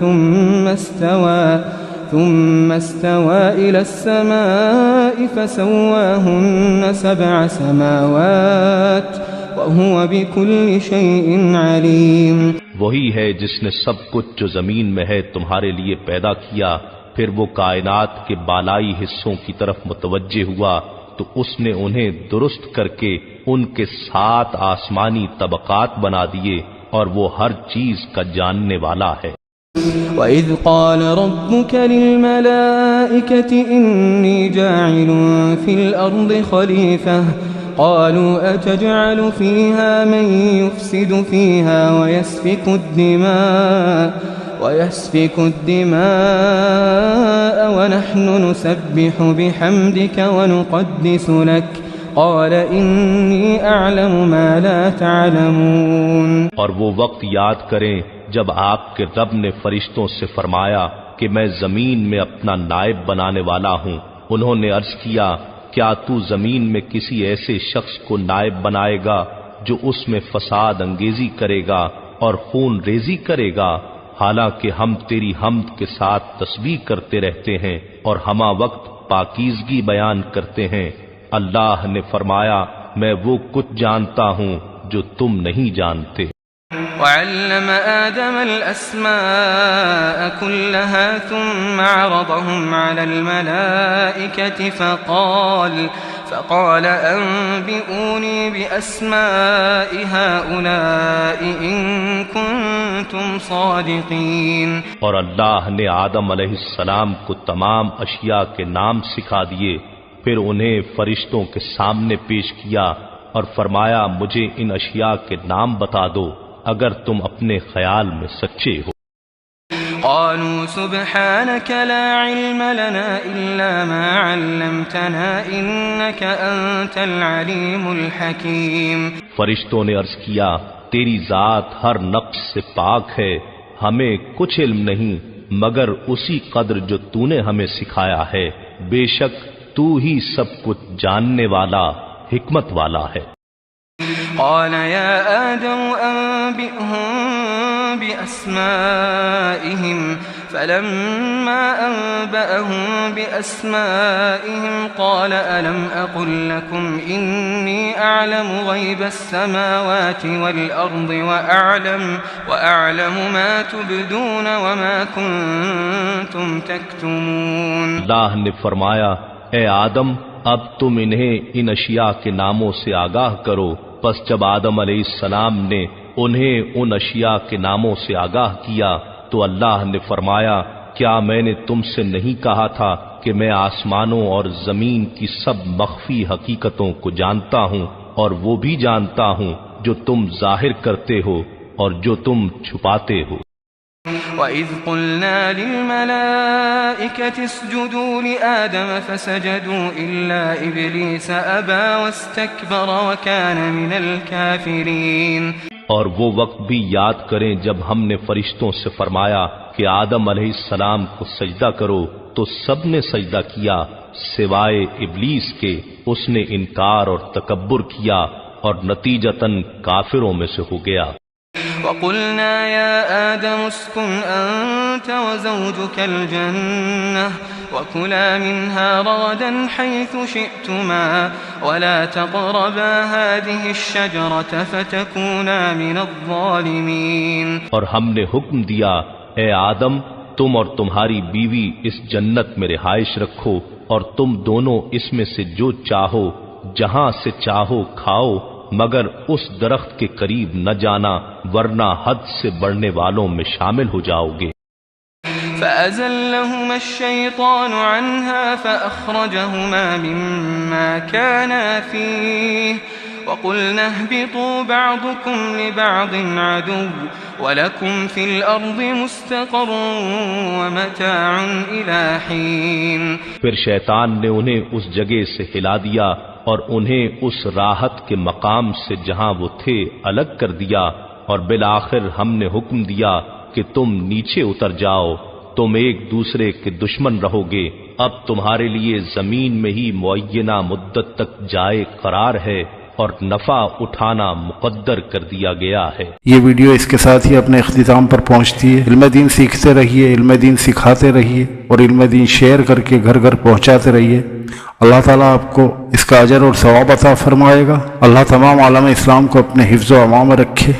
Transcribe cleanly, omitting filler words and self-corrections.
ثم استوى إلى السماء فسواهن سبع سماوات وهو بكل شيء عليم۔ وہی ہے جس نے سب کچھ جو زمین میں ہے تمہارے لیے پیدا کیا، پھر وہ کائنات کے بالائی حصوں کی طرف متوجہ ہوا تو اس نے انہیں درست کر کے ان کے 7 آسمانی طبقات بنا دیے، اور وہ ہر چیز کا جاننے والا ہے۔ وَإِذْ قَالَ رَبُّكَ لِلْمَلَائِكَةِ إِنِّي جَاعِلٌ فِي الْأَرْضِ خَلِيفَةً قَالُوا أَتَجْعَلُ فِيهَا مَن يُفْسِدُ فِيهَا وَيَسْفِكُ الدِّمَاءَ وَنَحْنُ نُسَبِّحُ بِحَمْدِكَ وَنُقَدِّسُ لَكَ قَالَ إِنِّي أَعْلَمُ مَا لَا تَعْلَمُونَ۔ اور وہ وقت یاد کریں جب آپ کے رب نے فرشتوں سے فرمایا کہ میں زمین میں اپنا نائب بنانے والا ہوں۔ انہوں نے عرض کیا کیا تو زمین میں کسی ایسے شخص کو نائب بنائے گا جو اس میں فساد انگیزی کرے گا اور خون ریزی کرے گا، حالانکہ ہم تیری حمد کے ساتھ تسبیح کرتے رہتے ہیں اور ہمہ وقت پاکیزگی بیان کرتے ہیں۔ اللہ نے فرمایا میں وہ کچھ جانتا ہوں جو تم نہیں جانتے۔ وعلم آدم الأسماء كلها ثم عرضهم على الملائكة فقال أنبئوني بأسماء هؤلاء إن كنتم صادقين۔ اور اللہ نے آدم علیہ السلام کو تمام اشیاء کے نام سکھا دیے، پھر انہیں فرشتوں کے سامنے پیش کیا اور فرمایا مجھے ان اشیاء کے نام بتا دو اگر تم اپنے خیال میں سچے ہو۔ قالوا سبحانك لا علم لنا إلا ما علمتنا إنك أنت العليم الحكيم۔ فرشتوں نے عرض کیا تیری ذات ہر نقص سے پاک ہے، ہمیں کچھ علم نہیں مگر اسی قدر جو تو نے ہمیں سکھایا ہے، بے شک تو ہی سب کچھ جاننے والا حکمت والا ہے۔ قال يا آدم أنبئهم بأسمائهم فلما أنبأهم بأسمائهم قال ألم أقل لكم إني أعلم غيب السماوات والأرض وأعلم ما تبدون وما كنتم تكتمون۔ اللہ نے فرمایا اے آدم اب تم انہیں ان اشیاء کے ناموں سے آگاہ کرو۔ پس جب آدم علیہ السلام نے انہیں ان اشیاء کے ناموں سے آگاہ کیا تو اللہ نے فرمایا کیا میں نے تم سے نہیں کہا تھا کہ میں آسمانوں اور زمین کی سب مخفی حقیقتوں کو جانتا ہوں اور وہ بھی جانتا ہوں جو تم ظاہر کرتے ہو اور جو تم چھپاتے ہو۔ وَإِذْ قُلْنَا لِلْمَلَائِكَةِ اسْجُدُوا لِآدَمَ فَسَجَدُوا إِلَّا إِبْلِيسَ أَبَى وَاسْتَكْبَرَ وَكَانَ مِنَ الْكَافِرِينَ۔ اور وہ وقت بھی یاد کریں جب ہم نے فرشتوں سے فرمایا کہ آدم علیہ السلام کو سجدہ کرو تو سب نے سجدہ کیا سوائے ابلیس کے، اس نے انکار اور تکبر کیا اور نتیجتاً کافروں میں سے ہو گیا۔ وَقُلْنَا يَا آدَمُ اسْكُنْ أَنْتَ وَزَوْجُكَ الْجَنَّةَ وَكُلَا مِنْهَا رَغَدًا حَيْثُ شِئْتُمَا وَلَا تَقْرَبَا هَذِهِ الشَّجَرَةَ فَتَكُونَا مِنَ الظَّالِمِينَ۔ اور ہم نے حکم دیا اے آدم تم اور تمہاری بیوی اس جنت میں رہائش رکھو اور تم دونوں اس میں سے جو چاہو جہاں سے چاہو کھاؤ مگر اس درخت کے قریب نہ جانا ورنہ حد سے بڑھنے والوں میں شامل ہو جاؤ گے۔ فأزلهما الشيطان عنها فأخرجهما مما كانا فيه وقلنا اهبطوا بعضكم لبعض عدو ولكم في الأرض مستقر ومتاع إلى حين۔ پھر شیطان نے انہیں اس جگہ سے ہلا دیا اور انہیں اس راحت کے مقام سے جہاں وہ تھے الگ کر دیا، اور بالآخر ہم نے حکم دیا کہ تم نیچے اتر جاؤ، تم ایک دوسرے کے دشمن رہو گے۔ اب تمہارے لیے زمین میں ہی معینہ مدت تک جائے قرار ہے اور نفع اٹھانا مقدر کر دیا گیا ہے۔ یہ ویڈیو اس کے ساتھ ہی اپنے اختتام پر پہنچتی ہے۔ علم دین سیکھتے رہیے، علم دین سکھاتے رہیے اور علم دین شیئر کر کے گھر گھر پہنچاتے رہیے۔ اللہ تعالیٰ آپ کو اس کا اجر اور ثواب عطا فرمائے گا۔ اللہ تمام عالم اسلام کو اپنے حفظ و امان میں رکھے۔